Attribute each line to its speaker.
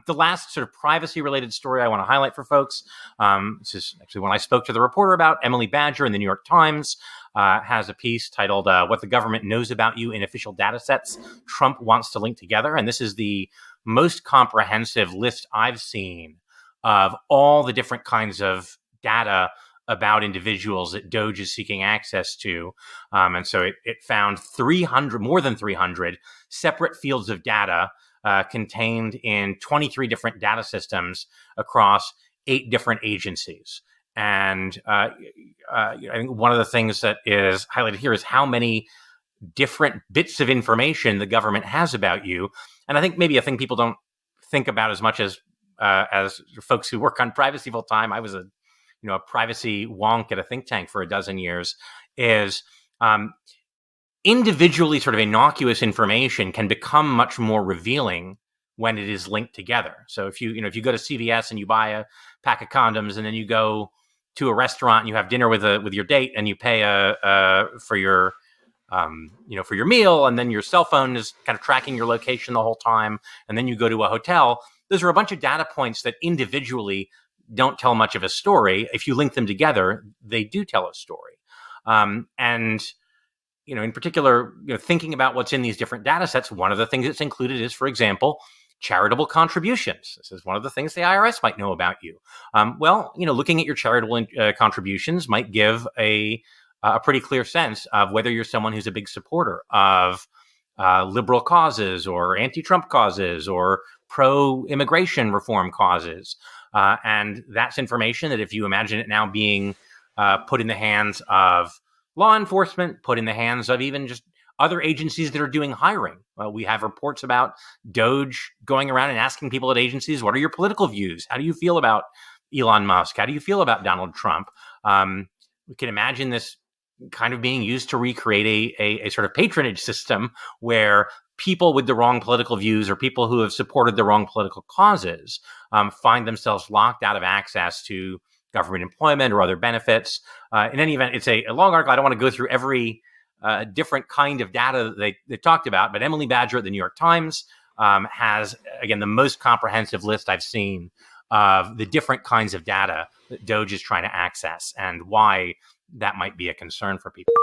Speaker 1: The last sort of privacy-related story I want to highlight for folks, this is actually one I spoke to the reporter about. Emily Badger in the New York Times has a piece titled What the Government Knows About You in Official Data Sets Trump Wants to Link Together. And this is the most comprehensive list I've seen of all the different kinds of data about individuals that DOJ is seeking access to. And so it found more than 300 separate fields of data contained in 23 different data systems across 8 different agencies. And I think one of the things that is highlighted here is how many different bits of information the government has about you. And I think maybe a thing people don't think about as much as folks who work on privacy full time. I was a privacy wonk at a think tank for a dozen years. Is individually sort of innocuous information can become much more revealing when it is linked together. So if you go to CVS and you buy a pack of condoms, and then you go to a restaurant and you have dinner with your date, and you pay for your meal, and then your cell phone is kind of tracking your location the whole time, and then you go to a hotel, those are a bunch of data points that individually don't tell much of a story. If you link them together, they do tell a story. And in particular, thinking about what's in these different data sets, one of the things that's included is, for example, charitable contributions. This is one of the things the IRS might know about you. Looking at your charitable contributions might give a pretty clear sense of whether you're someone who's a big supporter of liberal causes or anti-Trump causes or pro-immigration reform causes. And that's information that, if you imagine it now being put in the hands of law enforcement, put in the hands of even just other agencies that are doing hiring. We have reports about DOJ going around and asking people at agencies, what are your political views? How do you feel about Elon Musk? How do you feel about Donald Trump? We can imagine this kind of being used to recreate a sort of patronage system where people with the wrong political views or people who have supported the wrong political causes find themselves locked out of access to government employment or other benefits. In any event, it's a long article. I don't want to go through every different kind of data that they talked about, but Emily Badger at the New York Times has, again, the most comprehensive list I've seen of the different kinds of data that DOJ is trying to access and why that might be a concern for people.